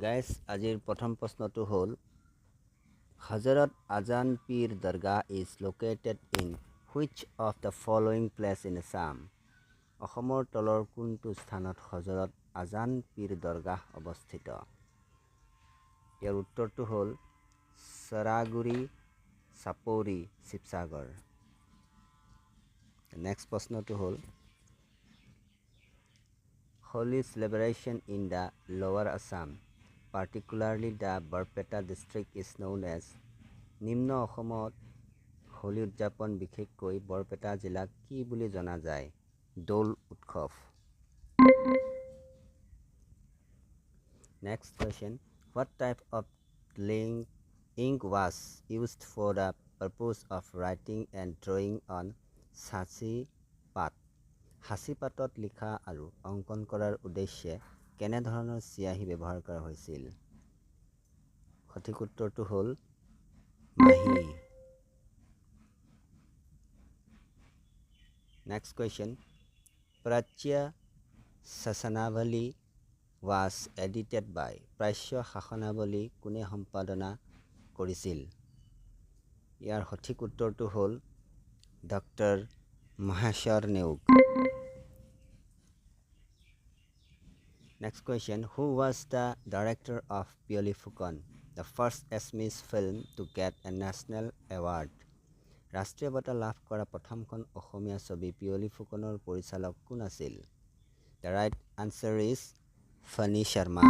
Guys, আজিৰ প্ৰথম প্ৰশ্নটো হ'ল Hazrat Azan Pir Dargah is located in which of the following place in Assam? অসমৰ তলৰ কোনটো স্থানত হজৰত আজান পীৰ দৰগাহ অৱস্থিত? ইয়াৰ উত্তৰটো হ'ল সৰাগুৰি চাপৰি শিৱসাগৰ। নেক্সট প্ৰশ্নটো হ'ল Holi celebration in the lower Assam, particularly the Barpeta district is known as নিম্ন অসমত হোলী উদযাপন বিশেষকৈ বৰপেটা জিলাক কি বুলি জনা যায়? দৌল উৎসৱ। Next question, what type of ink was used for the purpose of writing and drawing on সাঁচি পাত? সাঁচি পাতত লিখা আৰু অংকন কৰাৰ উদ্দেশ্যে কেনে ধৰণৰ চিয়াহী ব্যৱহাৰ কৰা হৈছিল? সঠিক উত্তৰটো হ'ল মাহি। Next question, Prachya Sasanavali was edited by প্ৰাচ্য শাসনাৱলী কোনে সম্পাদনা কৰিছিল? ইয়াৰ সঠিক উত্তৰটো হ'ল doctor Maheswar Neog. Next question, who was the director of Pioli Fukan, the first Assamese film to get a national award? ৰাষ্ট্ৰীয় বঁটা লাভ কৰা প্ৰথমখন অসমীয়া ছবি পিয়লি ফুকনৰ পৰিচালক কোন আছিল? The right answer is Fani Sharma.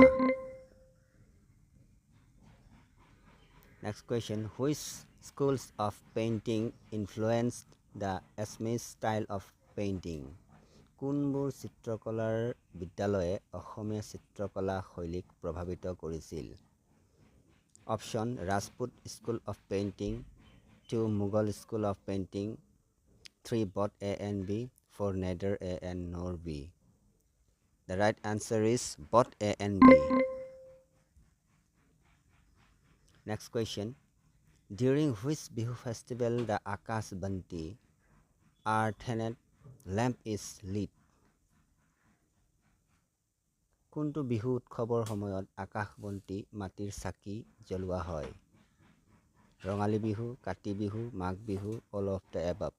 Next question, which schools of painting influenced the Assamese style of painting? কোনবোৰ চিত্ৰকলাৰ বিদ্যালয়ে অসমীয়া চিত্ৰকলা শৈলীক প্ৰভাৱিত কৰিছিল? Option Rajput school of painting, 2 Mughal School of Painting, 3 both A and B, 4 neither A and nor B. The right answer is both A and B. Next question, during which Bihu festival the Akash Banti earthened lamp is lit? কোনটো বিহু উৎসৱৰ সময়ত আকাশবন্তি মাটিৰ চাকি জ্বলোৱা হয়? Rongali Bihu, Kati Bihu, Magh Bihu, all of the above.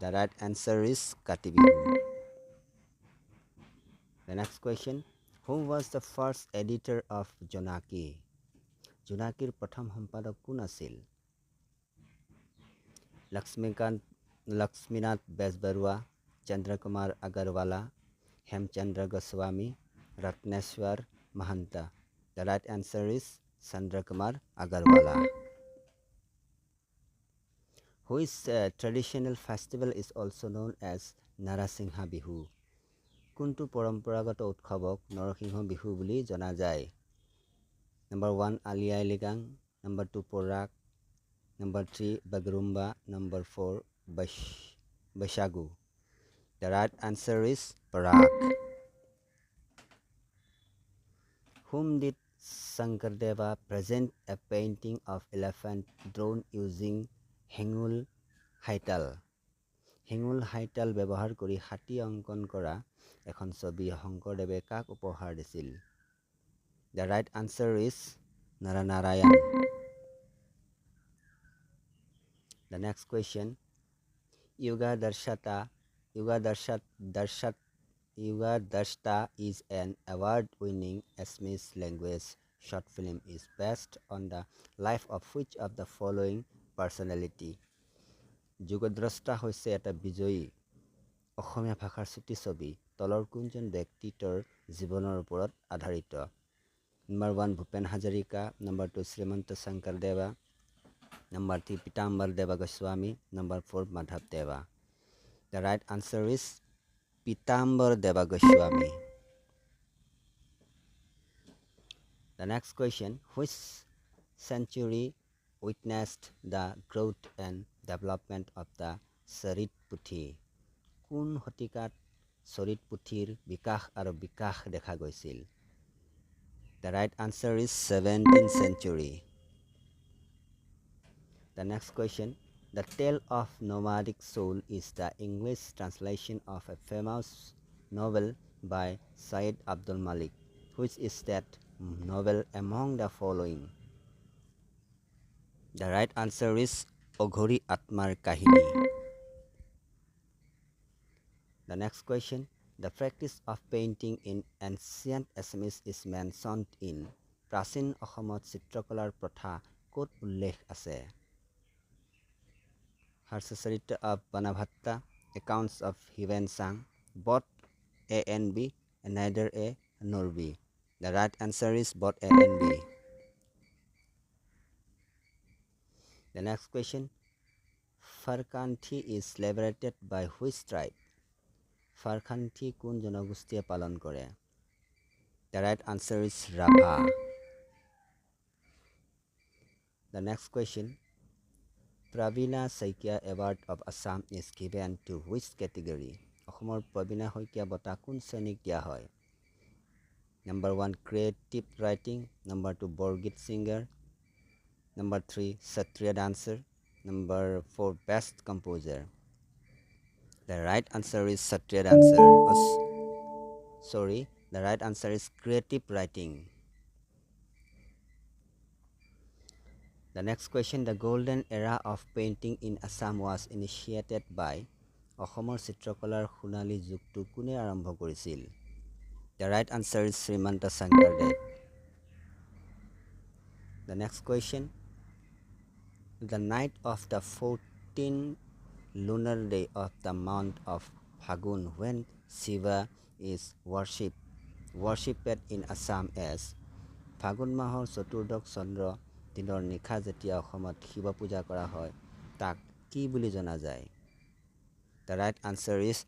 The right answer is Kati Bihu. The next question, who was the first editor of জোনাকী? জোনাকীৰ প্ৰথম সম্পাদক কোন আছিল? Lakshminath Bezbaroa, Chandra Kumar Agarwala, Hemchandra Goswami, Ratneswar Mahanta. The right answer is Chandrakumar Agarwala. Which traditional festival is also known as Narasingha Bihu? কোনটো পৰম্পৰাগত উৎসৱক নৰসিংহ বিহু বুলি জনা যায়? Number 1 Ali I Ligang, Number 2 Parag, Number 3 Bagurumba, Number 4 Baishagu. The right answer is Parag. Whom did Shankardeva present a painting of elephant drawn using হেঙুল হাইতাল? হেঙুল হাইতাল ব্যৱহাৰ কৰি হাতী অংকন কৰা এখন ছবি শংকৰদেৱে কাক উপহাৰ দিছিল? The right answer is Naranarayan. The next question, Yuga Darshata is an award-winning Assamese language short film is based on the life of which of the following personality? যুগদ্ৰষ্টা হৈছে এটা বিজয়ী অসমীয়া ভাষাৰ চুটি ছবি তলৰ কোনজন ব্যক্তিত্বৰ জীৱনৰ ওপৰত আধাৰিত? Number 1 Bhupen Hazarika, Number 2 Srimanta Sankardeva, Number 3 Pitambar Deva Goswami, Number 4 Madhav Deva. The right answer is Pitambar Deva Goswami. The next question, which century witnessed the growth and development of the Sarit Puthi? কোন শতিকাত চৰিত পুথিৰ বিকাশ আৰু বিকাশ দেখা গৈছিল? The right answer is 17th century. The next question, The Tale of Nomadic Soul is the English translation of a famous novel by Syed Abdul Malik. Which is that novel among the following? The right answer is Oghori Atmar Kahini. The next question. The practice of painting in ancient Assamese is mentioned in প্ৰাচীন অসমত চিত্ৰকলাৰ প্ৰথা ক'ত উল্লেখ আছে? Harsacharita of Banabhatta, accounts of Hivensang, both A and B, and neither A nor B. The right answer is both A and B. The next question. Farkanthi is celebrated by which tribe? Farkanthi কোন জনগোষ্ঠীয়ে পালন কৰে? The right answer is Rabha. The next question. Pravina Saikia Award of Assam is given to which category? অসমৰ প্ৰবীণা শইকীয়া বঁটা কোন শ্ৰেণীক দিয়া হয়? Number 1, creative writing. Number 2, Borgeet singer. Number 3, Satriya dancer. Number 4, best composer. The right answer is Satriya dancer. The right answer is creative writing. The next question. The golden era of painting in Assam was initiated by অসমৰ চিত্ৰকলাৰ সোণালী যুগটো কোনে আৰম্ভ কৰিছিল? The right answer is Srimanta Shankardev. The next question. The night of the 14th lunar day of the month of Phagun, when Shiva is worshipped in Assam as ফাগুন মাহৰ চতুৰ্দশ চন্দ্ৰ দিনৰ নিশা যেতিয়া অসমত শিৱ পূজা কৰা হয় তাক কি বুলি জনা যায়? The right answer is